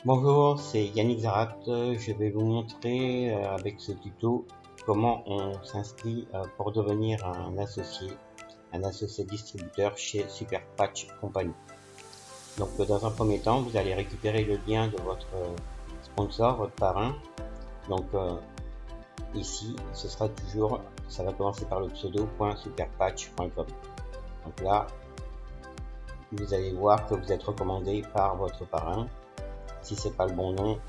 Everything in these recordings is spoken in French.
Bonjour, c'est Yannick Zarat. Je vais vous montrer avec ce tuto comment on s'inscrit pour devenir un associé distributeur chez Superpatch Company. Donc dans un premier temps, vous allez récupérer le lien de votre sponsor, votre parrain. Donc ici, ça va commencer par le pseudo.superpatch.com. Donc là, vous allez voir que vous êtes recommandé par votre parrain. Si c'est pas le bon nom,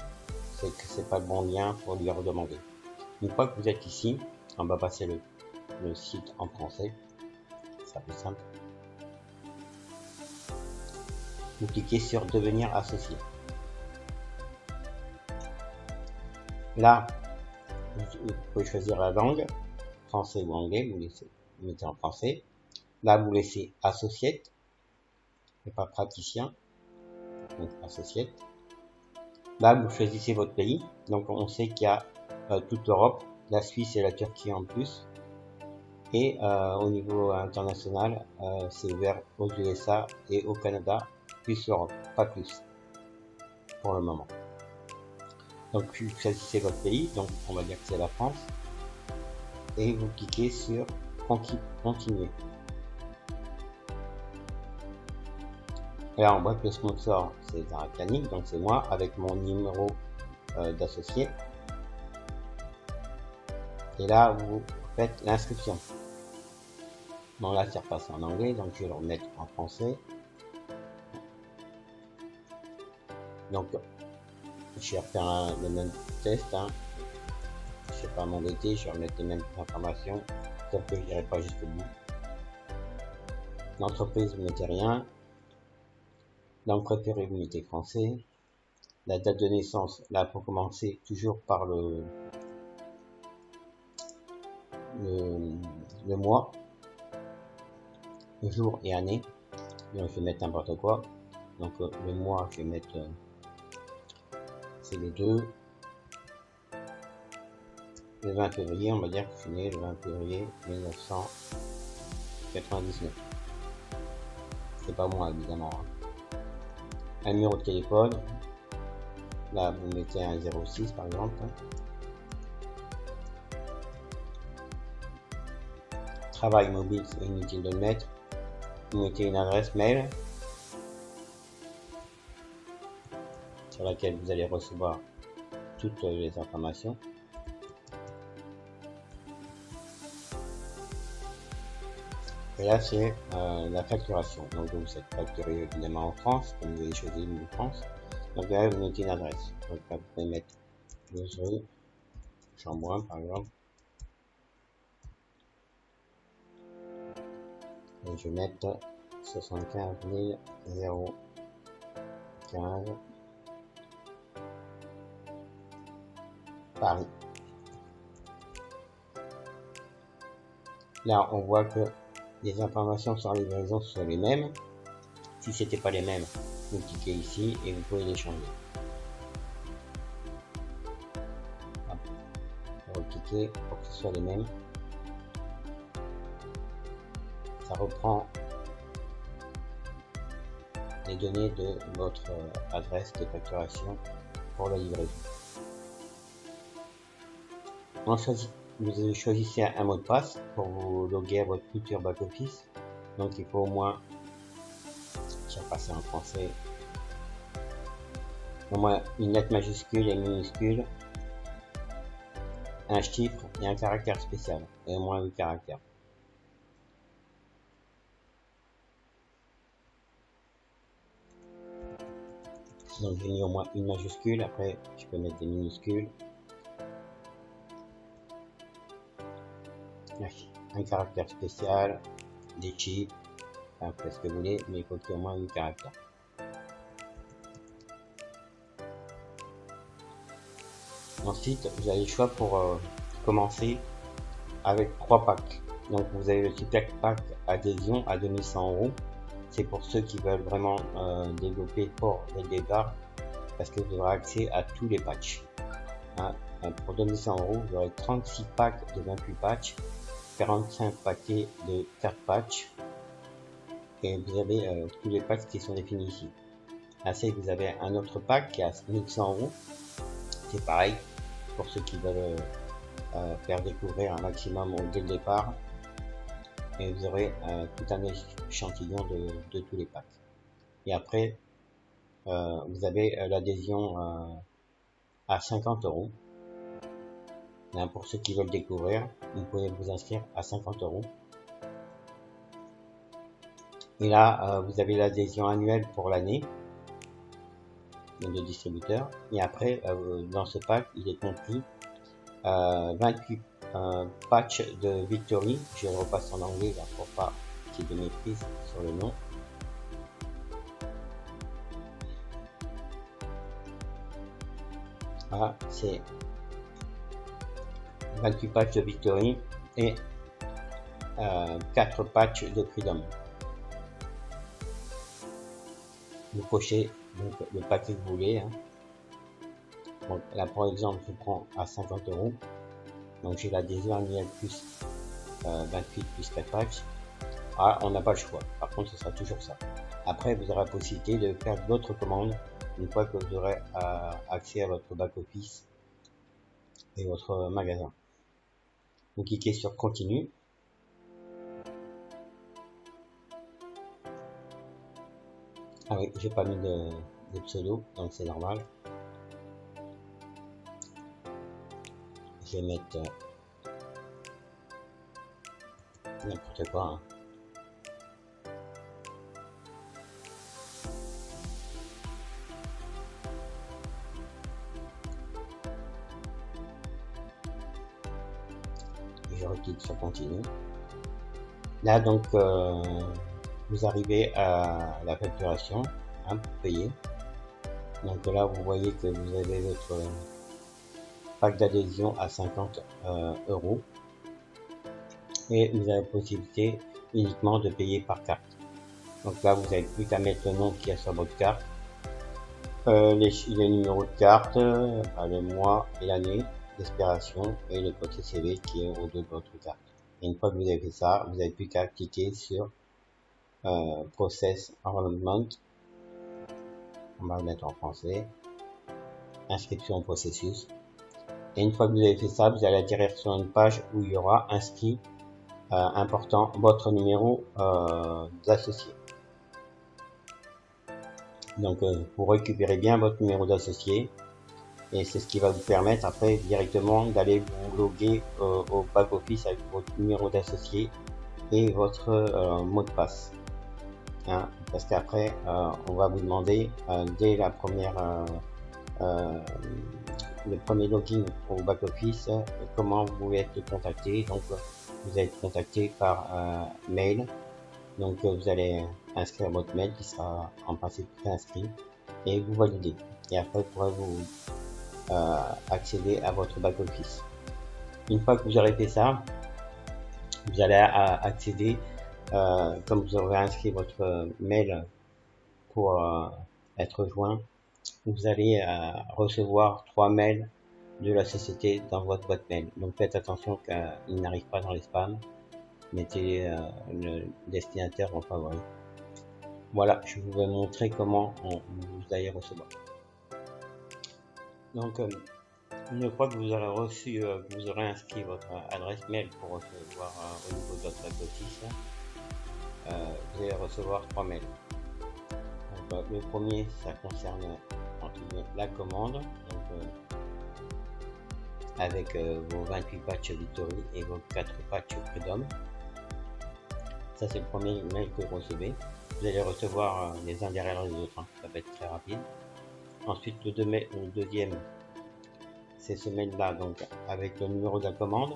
c'est que c'est pas le bon lien pour lui redemander. Une fois que vous êtes ici, on va passer le site en français, c'est plus simple. Vous cliquez sur devenir associé. Là, vous pouvez choisir la langue, français ou anglais, vous mettez en français. Là, vous laissez associate, et pas praticien, donc associate. Là, vous choisissez votre pays. Donc, on sait qu'il y a toute l'Europe, la Suisse et la Turquie en plus. Et au niveau international, c'est ouvert aux USA et au Canada, plus l'Europe, pas plus, pour le moment. Donc, vous choisissez votre pays, donc on va dire que c'est la France. Et vous cliquez sur continuer. Et là, on voit que le sponsor, c'est Zarat Yannick, donc c'est moi, avec mon numéro d'associé. Et là, vous faites l'inscription. Bon, là, c'est repassé en anglais, donc je vais le remettre en français. Donc, je vais refaire le même test. Je vais pas m'embêter, je vais remettre les mêmes informations, sauf que je n'irai pas jusqu'au bout. L'entreprise, vous mettez rien. Donc, préférez, vous mettez français. La date de naissance, là, pour commencer, toujours par le mois, le jour et année. Donc, je vais mettre n'importe quoi. Donc, le mois, je vais mettre, c'est le 2. Le 20 février, on va dire que je suis né le 20 février 1999. C'est pas moi, évidemment. Un numéro de téléphone. Là, vous mettez un 06 par exemple. Travail mobile, c'est inutile de le mettre. Vous mettez une adresse mail sur laquelle vous allez recevoir toutes les informations. Et là, c'est la facturation. Donc, vous êtes facturé évidemment en France, comme vous avez choisi une France. Donc là, vous mettez une adresse. Donc là, vous pouvez mettre 12 rue Chambouin, par exemple. Et je vais mettre 75 015 Paris. Là, on voit que les informations sur la livraison sont les mêmes. Si c'était pas les mêmes, vous cliquez ici et vous pouvez les changer. Vous cliquez pour que ce soit les mêmes. Ça reprend les données de votre adresse de facturation pour la livraison. Vous choisissez un mot de passe pour vous loguer à votre futur back-office. Donc il faut au moins, je vais passer en français, au moins une lettre majuscule et minuscule, un chiffre et un caractère spécial, et au moins 8 caractères. Donc j'ai mis au moins une majuscule, après je peux mettre des minuscules. Un caractère spécial, des chiffres, enfin, faites ce que vous voulez, mais il faut qu'il y ait au moins 8 caractères. Ensuite, vous avez le choix pour commencer avec 3 packs. Donc vous avez le super pack adhésion à 2100 €. C'est pour ceux qui veulent vraiment développer fort dès le départ, parce que vous aurez accès à tous les patchs. Pour 2100 €, vous aurez 36 packs de 28 patchs, 45 paquets de 4 patchs, et vous avez tous les patchs qui sont définis ici. Ainsi, vous avez un autre pack qui est à 1100 €. C'est pareil pour ceux qui veulent faire découvrir un maximum dès le départ. Et vous aurez tout un échantillon de tous les packs. Et après, vous avez l'adhésion à 50 €. Pour ceux qui veulent découvrir, vous pouvez vous inscrire à 50 €. Et là, vous avez l'adhésion annuelle pour l'année de distributeur. Et après, dans ce pack, il est compris 28 patchs de Victory. Je le repasse en anglais là, pour pas qu'il y ait de méprise sur le nom. Voilà, c'est 28 patchs de Victory et 4 patchs de Freedom. Vous cochez donc le paquet que vous voulez. Hein. Donc là, par exemple, je prends à 50 €. Donc j'ai l'adhésion annuelle plus 28 plus 4 patchs. Ah, on n'a pas le choix. Par contre, ce sera toujours ça. Après, vous aurez la possibilité de faire d'autres commandes une fois que vous aurez accès à votre back-office et votre magasin. Vous cliquez sur Continue. Ah oui, j'ai pas mis de pseudo, donc c'est normal. Je vais mettre n'importe quoi. Hein. Je reclique sur Continue. Là, donc, vous arrivez à la facturation, hein, pour payer. Donc là, vous voyez que vous avez votre pack d'adhésion à 50 € et vous avez la possibilité uniquement de payer par carte. Donc là, vous n'avez plus qu'à mettre le nom qu'il y a sur votre carte, les numéros de carte, le mois et l'année d'expiration et le code CCV qui est au dos de votre carte. Et une fois que vous avez fait ça, vous n'avez plus qu'à cliquer sur Process Enrollment. On va le mettre en français. Inscription au processus. Et une fois que vous avez fait ça, vous allez atterrir sur une page où il y aura inscrit important votre numéro d'associé. Donc vous récupérez bien votre numéro d'associé et c'est ce qui va vous permettre après directement d'aller vous loguer au back office avec votre numéro d'associé et votre mot de passe. Hein, parce qu'après on va vous demander dès la première le premier login au back office comment vous voulez être contacté. Donc vous allez être contacté par mail. Donc vous allez inscrire votre mail qui sera en principe préinscrit et vous validez. Et après vous pourrez vous accéder à votre back office. Une fois que vous aurez fait ça, vous allez accéder, comme vous aurez inscrit votre mail pour être joint, vous allez recevoir 3 mails de la société dans votre boîte mail. Donc faites attention qu'ils n'arrivent pas dans les spams. Mettez le destinataire en favori. Voilà, je vous vais montrer comment vous allez recevoir. Donc une fois que vous aurez reçu, vous aurez inscrit votre adresse mail pour recevoir au niveau de votre back-office, vous allez recevoir 3 mails. Donc, le premier, ça concerne la commande, donc, avec vos 28 patchs Victory et vos 4 patchs Freedom. Ça, c'est le premier mail que vous recevez. Vous allez recevoir les uns derrière les autres, hein. Ça va être très rapide. Ensuite, le deuxième, c'est ce mail là, donc avec le numéro de la commande,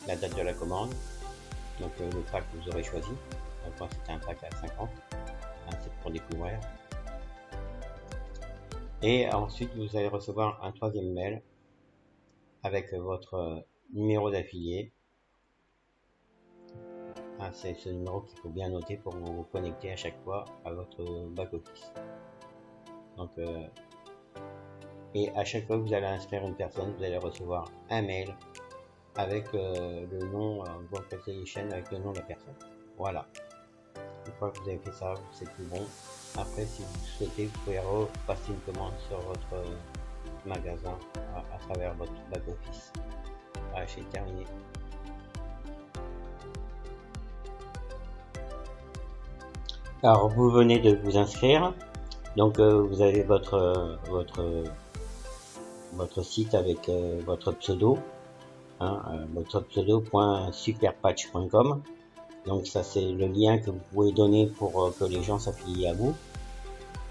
la date de la commande, donc le pack que vous aurez choisi. Donc moi c'était un pack à 50, hein, c'est pour découvrir. Et ensuite vous allez recevoir un troisième mail avec votre numéro d'affilié. Hein, c'est ce numéro qu'il faut bien noter pour vous connecter à chaque fois à votre back office. Donc et à chaque fois que vous allez inscrire une personne, vous allez recevoir un mail avec le nom Congratulations avec le nom de la personne. Voilà. Une fois que vous avez fait ça, c'est tout bon. Après, si vous souhaitez, vous pouvez repasser une commande sur votre magasin à travers votre back-office. Voilà, c'est terminé. Alors, vous venez de vous inscrire. Donc, vous avez votre site avec votre pseudo, votre pseudo.superpatch.com. Donc ça, c'est le lien que vous pouvez donner pour que les gens s'affilient à vous.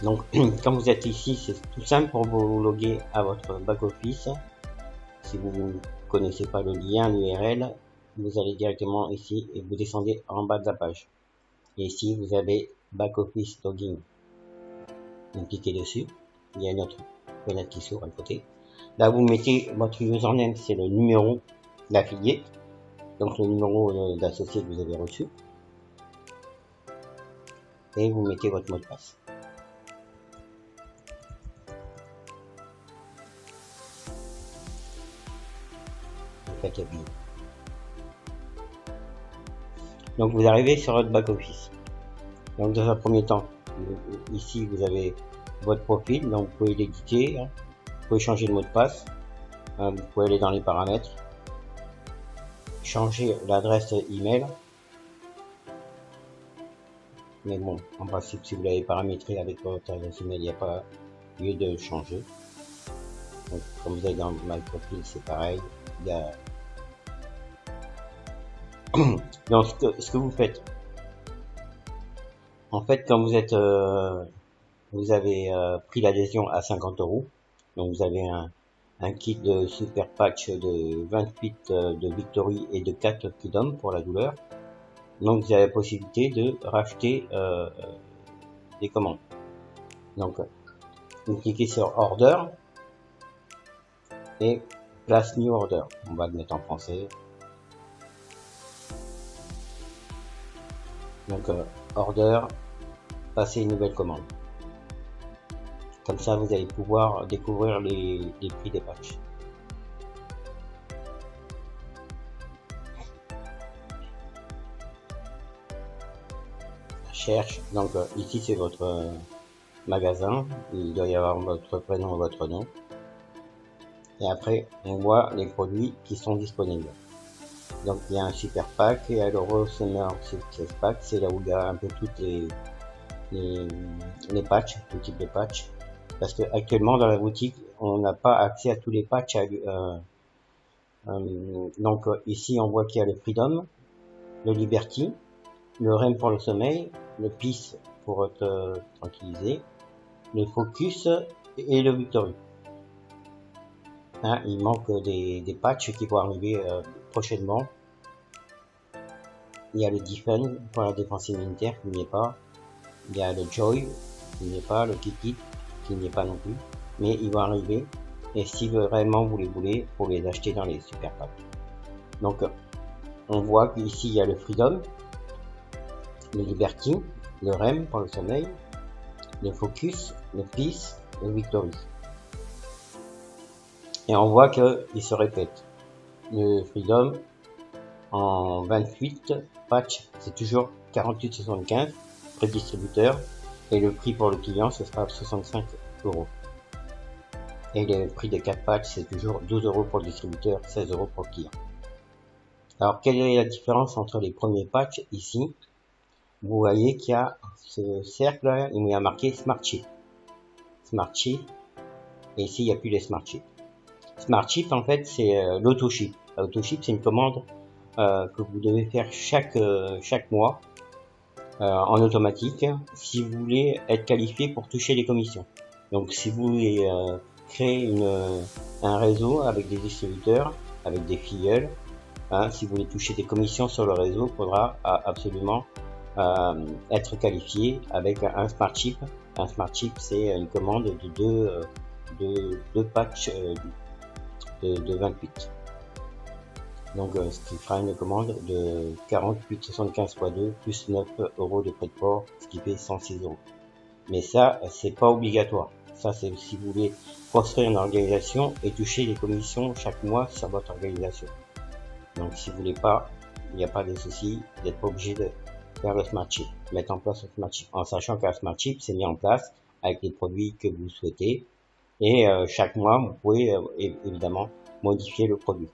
Donc quand vous êtes ici, c'est tout simple pour vous loguer à votre back-office. Si vous ne connaissez pas le lien, l'URL, vous allez directement ici et vous descendez en bas de la page. Et ici, vous avez back-office login. Vous cliquez dessus, il y a une autre fenêtre qui s'ouvre à côté. Là, vous mettez votre username, c'est le numéro d'affilié, donc le numéro d'associé que vous avez reçu. Et vous mettez votre mot de passe. Vous faites le billet. Donc vous arrivez sur votre back-office. Donc dans un premier temps, ici vous avez votre profil, donc vous pouvez l'éditer, vous pouvez changer le mot de passe, vous pouvez aller dans les paramètres, changer l'adresse email. Mais bon, en principe, si vous l'avez paramétré avec votre adresse email, il n'y a pas lieu de changer. Donc, comme vous allez dans My Profile, c'est pareil. Il y a... Donc, ce que vous faites, en fait, quand vous êtes, vous avez pris l'adhésion à 50 €, donc vous avez un kit de super patch de 28 de Victory et de 4 Freedom pour la douleur. Donc vous avez la possibilité de racheter des commandes. Donc vous cliquez sur Order et Place New Order. On va le mettre en français. Donc Order, passer une nouvelle commande. Comme ça vous allez pouvoir découvrir les prix des patchs. Cherche, donc ici c'est votre magasin, il doit y avoir votre prénom et votre nom, et après on voit les produits qui sont disponibles. Donc il y a un super pack et l'Euro Summer Success Pack, c'est là où il y a un peu toutes les patchs, tout type de patchs, parce que actuellement dans la boutique on n'a pas accès à tous les patchs. Donc ici on voit qu'il y a le Freedom, le Liberty, le REM pour le sommeil, le Peace pour te tranquilliser, le Focus et le Victory. Il manque des patchs qui vont arriver prochainement. Il y a le Defend pour la défense immunitaire qui n'y est pas. Il y a le Joy qui n'y est pas, le Kiki qui n'y est pas non plus. Mais ils vont arriver. Et si vraiment vous les voulez, faut les acheter dans les super packs. Donc on voit qu'ici il y a le Freedom, le Liberty, le REM pour le sommeil, le Focus, le Peace, le Victory. Et on voit qu'il se répète. Le Freedom en 28 patch, c'est toujours 48,75 prix distributeur, et le prix pour le client ce sera 65 €. Et le prix des 4 patchs c'est toujours 12 € pour le distributeur, 16 € pour le client. Alors quelle est la différence entre les premiers patchs ici? Vous voyez qu'il y a ce cercle là, il y a marqué Smart Chip. Smart Chip, et ici il n'y a plus les Smart Chip. Smart Chip en fait c'est l'auto-ship. L'auto-ship c'est une commande que vous devez faire chaque mois en automatique si vous voulez être qualifié pour toucher les commissions. Donc si vous voulez créer un réseau avec des distributeurs, avec des filleuls, si vous voulez toucher des commissions sur le réseau, il faudra absolument être qualifié avec un Smart Chip. Un Smart Chip c'est une commande de deux patchs de 28. Donc ce qui fera une commande de 48,75 x 2 plus 9 € de frais de port, ce qui fait 106 €. Mais ça, c'est pas obligatoire. Ça, c'est si vous voulez construire une organisation et toucher les commissions chaque mois sur votre organisation. Donc si vous voulez pas, il n'y a pas de souci, vous n'êtes pas obligé faire le Smart Chip, mettre en place le Smart Chip, en sachant que le Smart Chip c'est mis en place avec les produits que vous souhaitez, et chaque mois vous pouvez évidemment modifier le produit.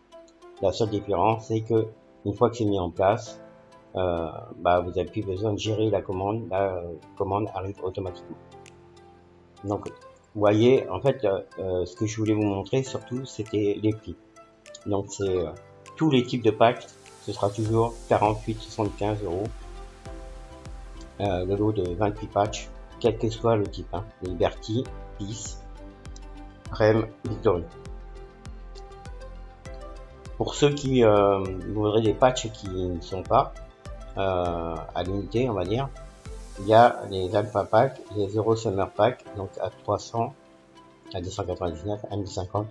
La seule différence c'est que une fois que c'est mis en place, vous n'avez plus besoin de gérer la commande arrive automatiquement. Donc vous voyez, en fait, ce que je voulais vous montrer surtout c'était les prix. Donc c'est tous les types de packs, ce sera toujours 48,75 €, le lot de 28 patchs, quel que soit le type, Liberty, Peace, Rem, Victory. Pour ceux qui voudraient des patchs qui ne sont pas à l'unité, on va dire, il y a les Alpha Packs, les Euro Summer Pack, donc à 300, à 299, à 1050.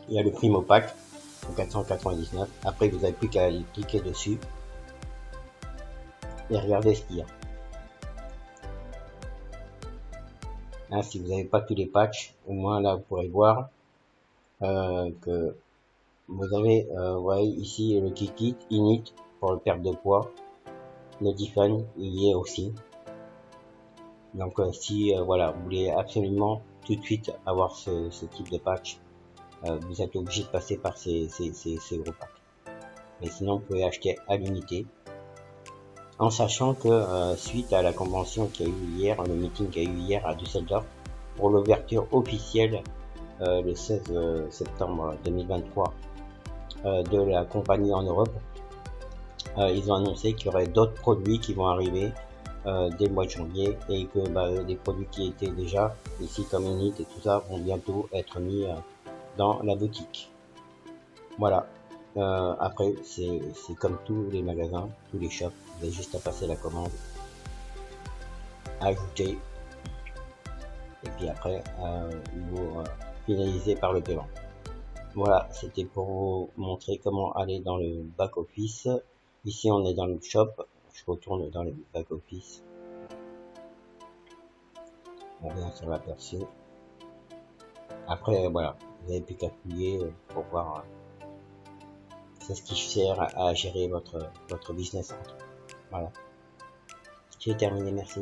Il y a le Primo Pack, 499. Après, vous n'avez plus qu'à cliquer dessus et regarder ce qu'il y a. Là, si vous n'avez pas tous les patchs, au moins là, vous pourrez voir que vous avez, vous voyez ici le Kikit, Init pour le perte de poids, le Defun, il y est aussi. Donc si voilà, vous voulez absolument tout de suite avoir ce type de patch, vous êtes obligé de passer par ces gros packs. Mais sinon, vous pouvez acheter à l'unité, en sachant que suite à la convention qu'il y a eu hier, le meeting qu'il y a eu hier à Düsseldorf, pour l'ouverture officielle le 16 septembre 2023 de la compagnie en Europe, ils ont annoncé qu'il y aurait d'autres produits qui vont arriver dès le mois de janvier, et que des produits qui étaient déjà ici comme Init et tout ça vont bientôt être mis dans la boutique. Voilà. Après c'est comme tous les magasins, tous les shops, vous avez juste à passer la commande, ajouter, et puis après vous finalisez par le paiement. Voilà, c'était pour vous montrer comment aller dans le back office. Ici on est dans le shop, je retourne dans le back office, on revient sur l'aperçu. Après voilà, vous avez plus qu'à fouiller pour voir c'est ce qui sert à gérer votre business. Voilà, j'ai terminé, merci.